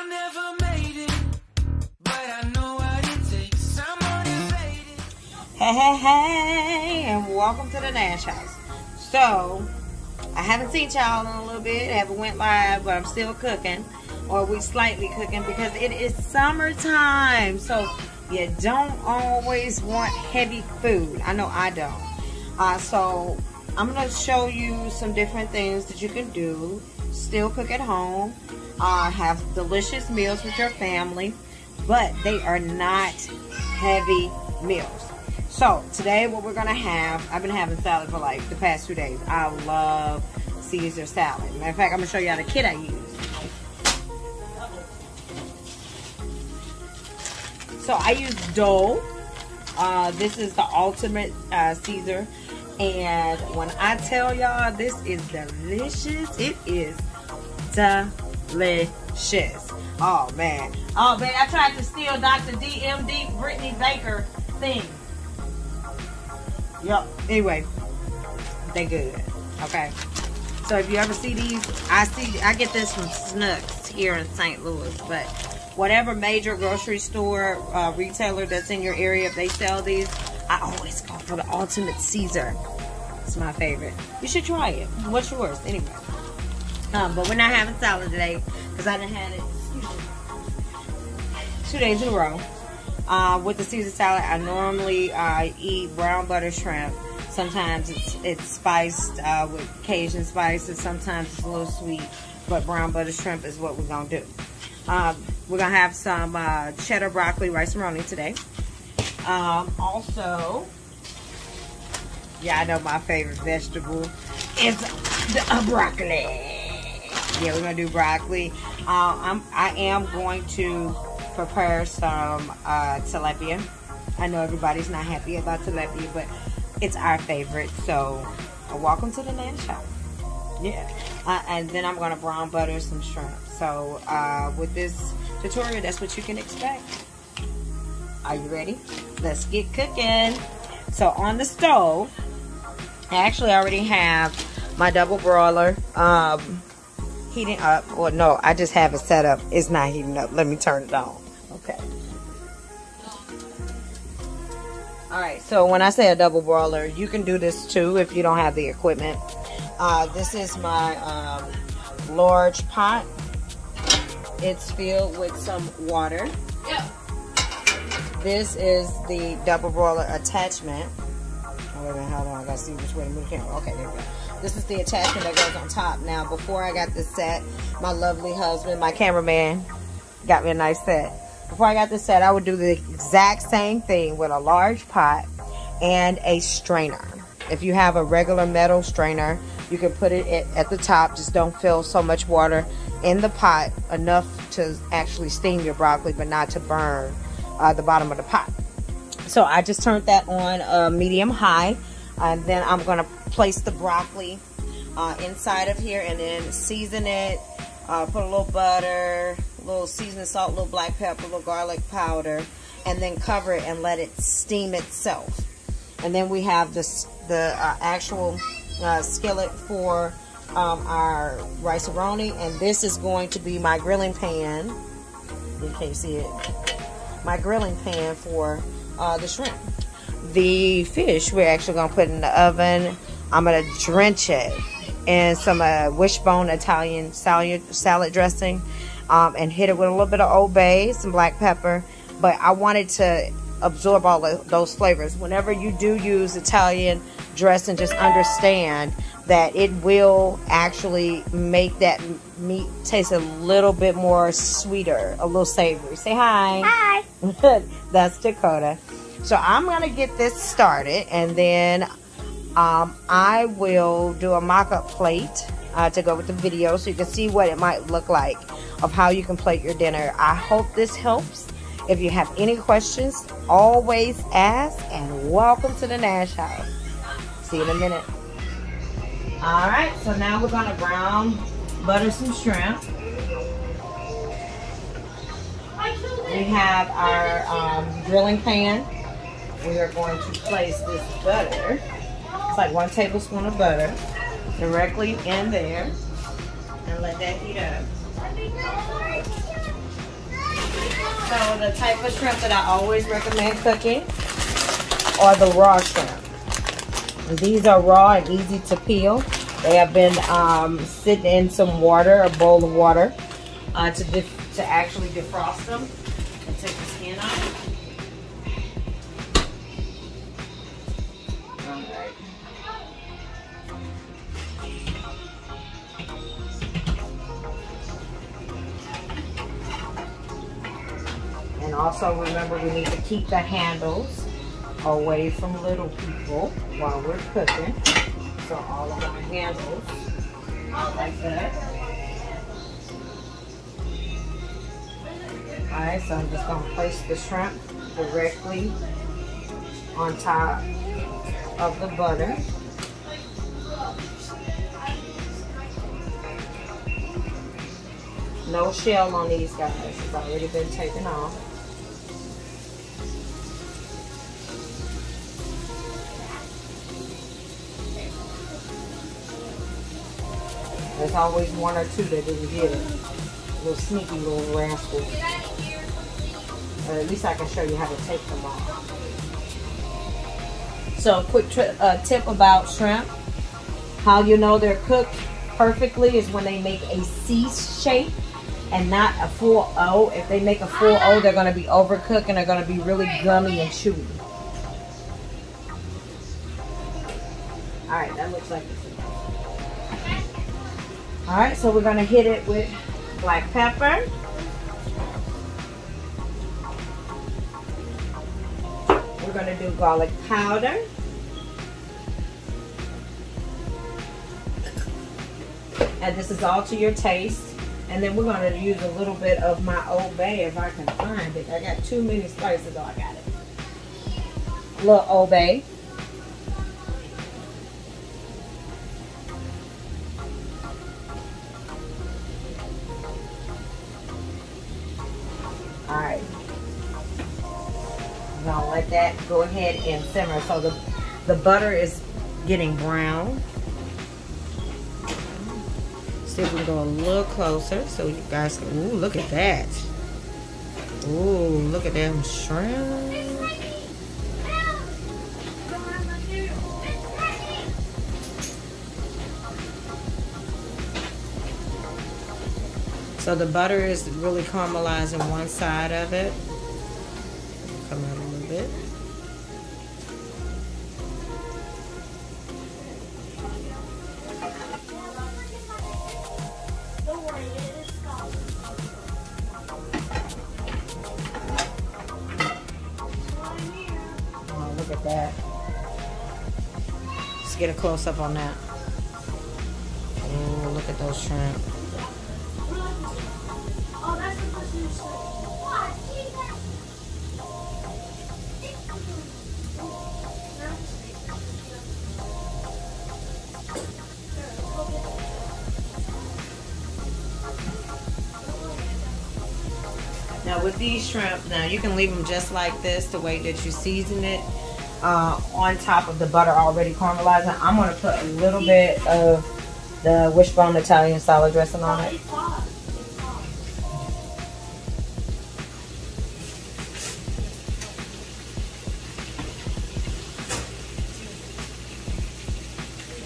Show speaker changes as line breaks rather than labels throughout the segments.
I never made it, but I know what it takes. I'm motivated.
Hey, and welcome to the Nash House. So, I haven't seen y'all in a little bit, haven't went live, but I'm still cooking, or we slightly cooking because it is summertime. So, you don't always want heavy food. I know I don't. So, I'm going to show you some different things that you can do. Still cook at home. Have delicious meals with your family. But they are not heavy meals. So, today what we're going to have, I've been having salad for like the past 2 days. I love Caesar salad. Matter of fact, I'm going to show you how the kit I use. So, I use dough. This is the ultimate Caesar. And when I tell y'all this is delicious, it is delicious. Oh man, I tried to steal Dr. DMD Brittany Baker thing. Yup. Anyway, they good. Okay. So if you ever see these, I get this from Snooks here in St. Louis, but whatever major grocery store retailer that's in your area, if they sell these, I always go for the ultimate Caesar. It's my favorite. You should try it. What's yours? Anyway. But we're not having salad today because I done had it 2 days in a row. With the Caesar salad, I normally eat brown butter shrimp. Sometimes it's spiced with Cajun spices. Sometimes it's a little sweet. But brown butter shrimp is what we're going to do. We're going to have some cheddar broccoli rice and roni today. Also, yeah, I know my favorite vegetable is the broccoli. Yeah, we're going to do broccoli. I am going to prepare some tilapia. I know everybody's not happy about tilapia, but it's our favorite. So, welcome to the Nash House. Yeah. And then I'm going to brown butter some shrimp. So, with this tutorial, that's what you can expect. Are you ready? Let's get cooking. So on the stove, I actually already have my double broiler heating up. Well, no, I just have it set up. It's not heating up. Let me turn it on. Okay. Alright, so when I say a double broiler, you can do this too if you don't have the equipment. This is my large pot. It's filled with some water. Yeah. This is the double broiler attachment. Oh, wait a minute, hold on. I gotta see which way to move the camera. Okay, there we go. This is the attachment that goes on top. Now, before I got this set, my lovely husband, my cameraman, got me a nice set. Before I got this set, I would do the exact same thing with a large pot and a strainer. If you have a regular metal strainer, you can put it at the top. Just don't fill so much water in the pot, enough to actually steam your broccoli, but not to burn the bottom of the pot. So I just turned that on medium high, and then I'm going to place the broccoli inside of here and then season it. Put a little butter, a little seasoning salt, a little black pepper, a little garlic powder, and then cover it and let it steam itself. And then we have the actual skillet for our rice and roni, and this is going to be my grilling pan. You can't see it. My grilling pan for the shrimp. The fish we're actually going to put in the oven. I'm going to drench it in some wishbone Italian salad dressing, and hit it with a little bit of Old Bay, some black pepper. But I wanted to absorb all of those flavors. Whenever you do use Italian dressing, just understand that it will actually make that meat taste a little bit more sweeter, a little savory. Say hi. Hi. That's Dakota. So I'm going to get this started, and then I will do a mock-up plate to go with the video so you can see what it might look like of how you can plate your dinner. I hope this helps. If you have any questions, always ask, and welcome to the Nash House. See you in a minute. Alright, so now we're going to brown butter some shrimp. We have our grilling pan. We are going to place this butter, it's like 1 tablespoon of butter, directly in there, and let that heat up. So the type of shrimp that I always recommend cooking are the raw shrimp. These are raw and easy to peel. They have been sitting in some water, a bowl of water, to actually defrost them and take the skin off. Alright. And also remember, we need to keep the handles away from little people while we're cooking. So all of our handles like that. Alright, so I'm just going to place the shrimp directly on top of the butter. No shell on these guys. It's already been taken off. There's always one or two that didn't get it. Little sneaky little rascals. Or at least I can show you how to take them off. So, quick tip about shrimp. How you know they're cooked perfectly is when they make a C shape and not a full O. If they make a full O, they're going to be overcooked and they're going to be really gummy and chewy. Alright, that looks like this. Alright, so we're going to hit it with black pepper. We're going to do garlic powder. And this is all to your taste. And then we're going to use a little bit of my Old Bay if I can find it. I got too many spices. Oh, I got it. A little Old Bay. Alright. I'm going to let that go ahead and simmer. So the butter is getting brown. See if we can go a little closer so you guys can, ooh, look at that. Ooh, look at them shrimp. So the butter is really caramelizing one side of it. Come out a little bit. Oh, look at that. Let's get a close up on that. Oh, look at those shrimp. Now with these shrimp, now you can leave them just like this, the way that you season it, on top of the butter already caramelizing. I'm going to put a little bit of the wishbone Italian salad dressing on it.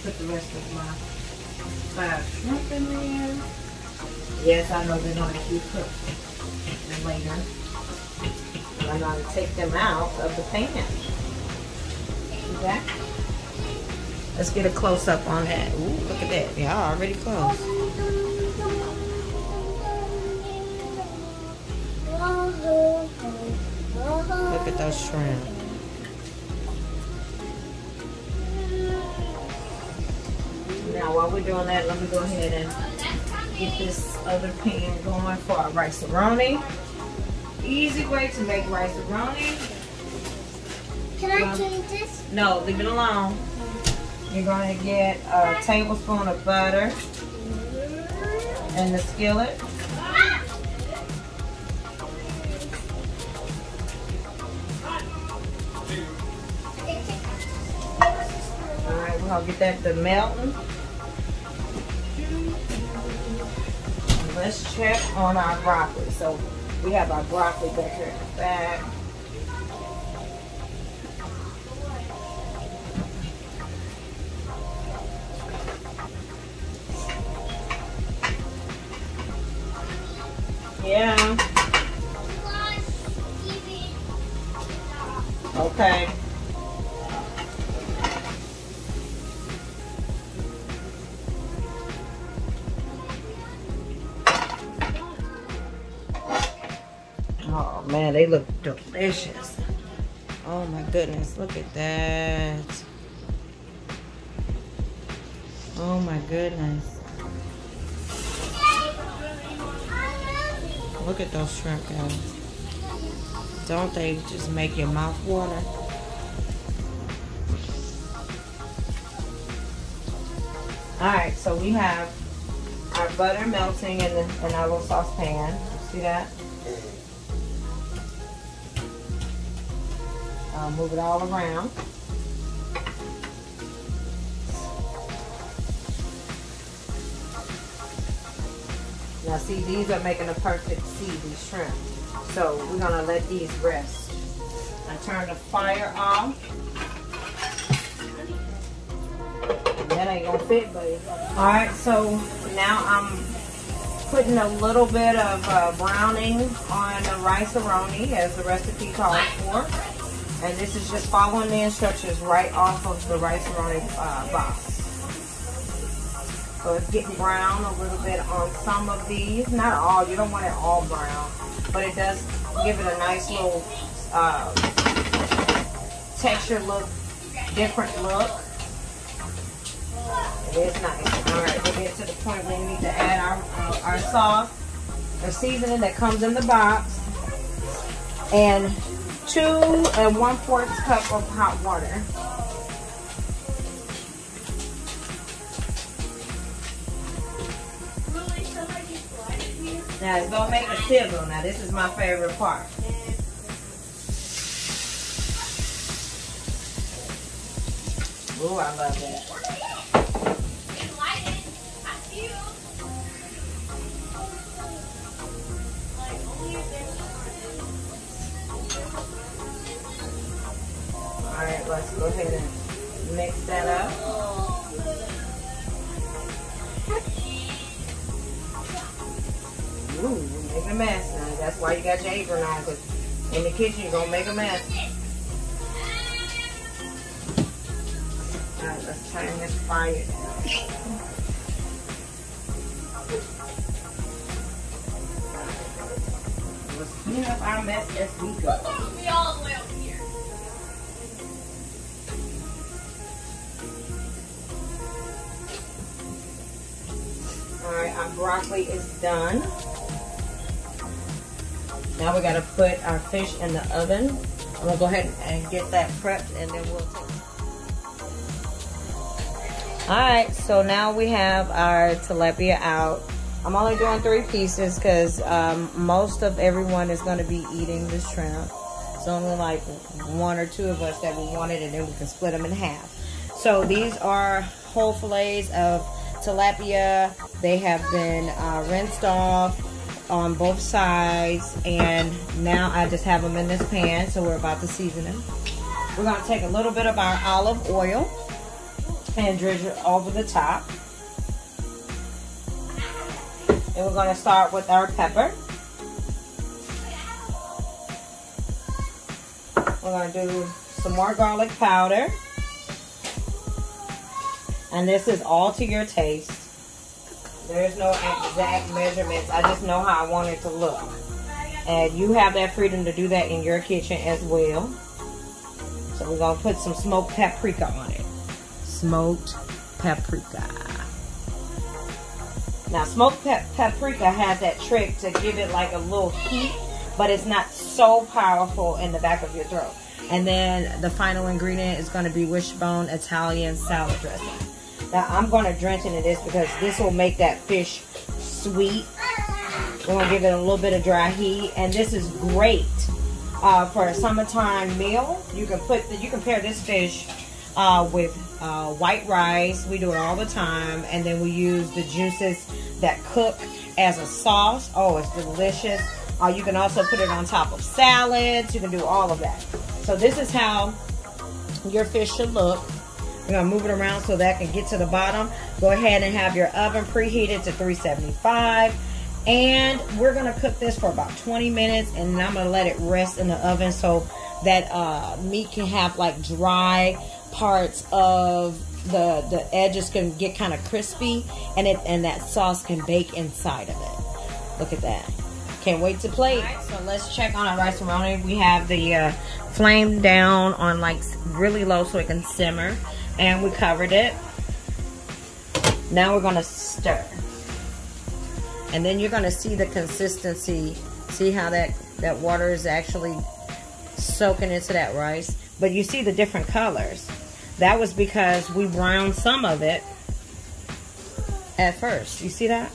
Put the rest of my 5 shrimp in there. Yes, I know they're going to be cooked later. I'm going to take them out of the pan. Okay. Let's get a close up on that. Ooh, look at that. Y'all already close. Look at those shrimp. Now while we're doing that, let me go ahead and get this other pan going for our rice-a-roni. Easy way to make rice-a-roni.
Can I change this?
No, leave it alone. You're going to get a tablespoon of butter in the skillet. Alright, we're going to get that to melting. Let's check on our broccoli. So We have our broccoli back here in the back. Yeah. Okay. Oh man, they look delicious. Oh my goodness, look at that. Oh my goodness. Look at those shrimp, guys. Don't they just make your mouth water? Alright, so we have our butter melting in our little saucepan. See that? I'll move it all around. Now see, these are making a perfect seed, these shrimp. So we're gonna let these rest. I turn the fire off. That ain't gonna fit, buddy. All right, so now I'm putting a little bit of browning on the rice-a-roni as the recipe calls for. And this is just following the instructions right off of the rice-a-roni box. So it's getting brown a little bit on some of these. Not all, you don't want it all brown. But it does give it a nice little texture look, different look. It is nice. Alright, we'll get to the point where we need to add our sauce, the seasoning that comes in the box, and 2 1/4 cup of hot water. Now it's gonna make a sizzle. Now this is my favorite part. Ooh, I love that. Alright, let's go ahead and mix that up. Ooh, you're making a mess now. That's why you got your apron on, because in the kitchen you're gonna make a mess. Alright, let's turn this fire down. Let's clean up our mess as we go.
We all the way over here.
Alright, our broccoli is done. Now we gotta put our fish in the oven. I'm gonna go ahead and get that prepped and then we'll take it. Alright, so now we have our tilapia out. I'm only doing 3 pieces because most of everyone is going to be eating the shrimp. It's only like 1 or 2 of us that will want it, and then we can split them in half. So these are whole fillets of tilapia. They have been rinsed off on both sides, and now I just have them in this pan, so we're about to season them. We're going to take a little bit of our olive oil and drizzle it over the top. And we're going to start with our pepper. We're going to do some more garlic powder. And this is all to your taste. There's no exact measurements. I just know how I want it to look. And you have that freedom to do that in your kitchen as well. So we're going to put some smoked paprika on it. Smoked paprika. Now, smoked paprika has that trick to give it like a little heat, but it's not so powerful in the back of your throat. And then the final ingredient is going to be wishbone Italian salad dressing. Now, I'm going to drench into this because this will make that fish sweet. We're going to give it a little bit of dry heat, and this is great for a summertime meal. You can pair this fish with white rice. We do it all the time, and then we use the juices that cook as a sauce. Oh, it's delicious. You can also put it on top of salads. You can do all of that. So this is how your fish should look. We're gonna move it around so that can get to the bottom. Go ahead and have your oven preheated to 375. And we're gonna cook this for about 20 minutes, and then I'm gonna let it rest in the oven so that meat can have like dry parts of the edges can get kind of crispy, and that sauce can bake inside of it. Look at that. Can't wait to plate. Right, so let's check on our rice roni. We have the flame down on like really low so it can simmer, and we covered it. Now we're gonna stir, and then you're gonna see the consistency. See how that water is actually soaking into that rice, but you see the different colors. That was because we browned some of it at first. You see that?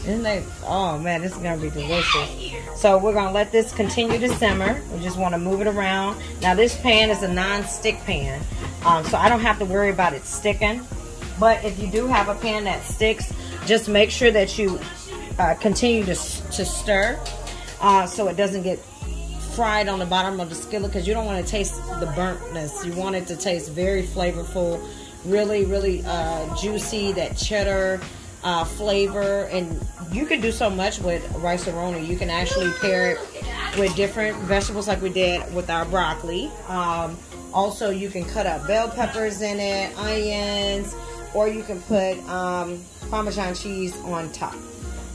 Isn't they? Oh man, this is gonna be delicious. So we're gonna let this continue to simmer. We just want to move it around. Now this pan is a non-stick pan, so I don't have to worry about it sticking. But if you do have a pan that sticks, just make sure that you continue to stir so it doesn't get fried on the bottom of the skillet, because you don't want to taste the burntness. You want it to taste very flavorful, really juicy, that cheddar flavor. And you can do so much with rice roni. You can actually pair it with different vegetables like we did with our broccoli. Also, you can cut up bell peppers in it, onions, or you can put Parmesan cheese on top.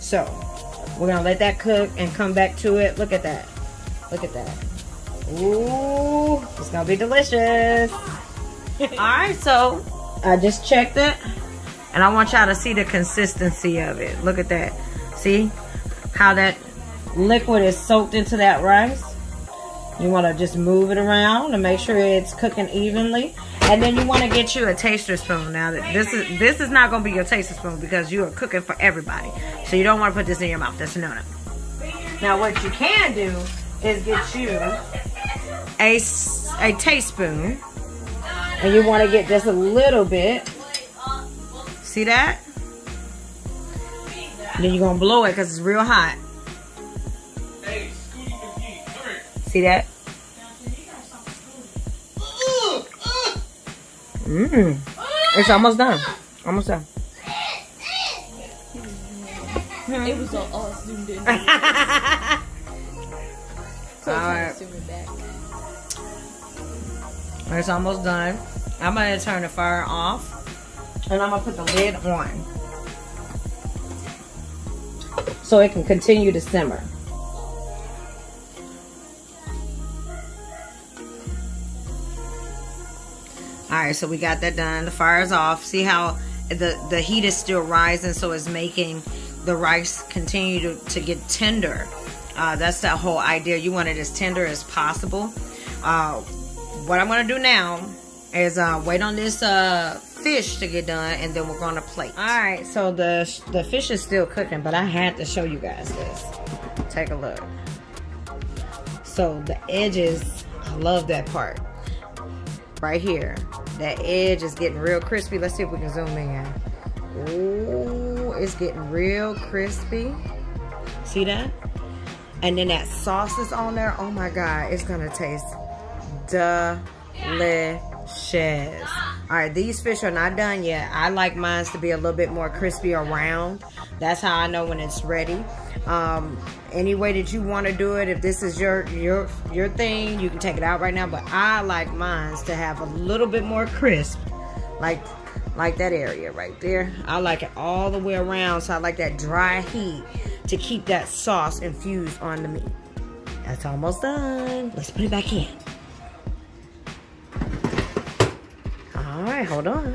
So we're gonna let that cook and come back to it. Look at that. Look at that. Ooh, it's gonna be delicious. Alright, so I just checked it, and I want y'all to see the consistency of it. Look at that. See how that liquid is soaked into that rice? You want to just move it around to make sure it's cooking evenly. And then you want to get you a taster spoon. Now this is not going to be your taster spoon, because you are cooking for everybody. So you don't want to put this in your mouth. That's a no-no. Now what you can do is get you a teaspoon, and you want to get just a little bit. See that? Then you're gonna blow it because it's real hot. See that? It's almost done. Almost done.
It was all zoomed in. So
Alright. It's almost done. I'm going to turn the fire off, and I'm going to put the lid on so it can continue to simmer. Alright, so we got that done. The fire's off. See how the heat is still rising, so it's making the rice continue to get tender. That's that whole idea. You want it as tender as possible. What I'm going to do now is wait on this fish to get done, and then we're going to plate. Alright, so the fish is still cooking, but I had to show you guys this. Take a look. So the edges, I love that part. Right here. That edge is getting real crispy. Let's see if we can zoom in. Ooh, it's getting real crispy. See that? And then that sauce is on there. Oh my God, it's gonna taste delicious. All right, these fish are not done yet. I like mine to be a little bit more crispy around. That's how I know when it's ready. Any way that you want to do it, if this is your thing, you can take it out right now. But I like mine to have a little bit more crisp, like that area right there. I like it all the way around, so I like that dry heat to keep that sauce infused on the meat. That's almost done. Let's put it back in. All right, hold on.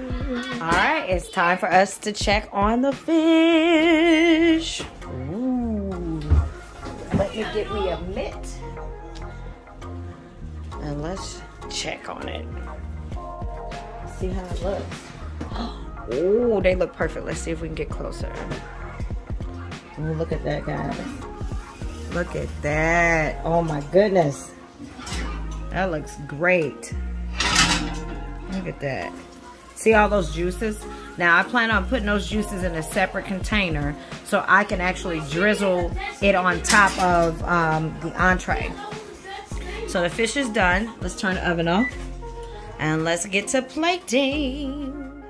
All right, it's time for us to check on the fish. Ooh. Let me get me a mitt. And let's check on it. See how it looks. Oh, they look perfect. Let's see if we can get closer. Ooh, look at that, guys. Look at that. Oh my goodness. That looks great. Look at that. See all those juices? Now I plan on putting those juices in a separate container so I can actually drizzle it on top of the entree. So the fish is done. Let's turn the oven off and let's get to plating.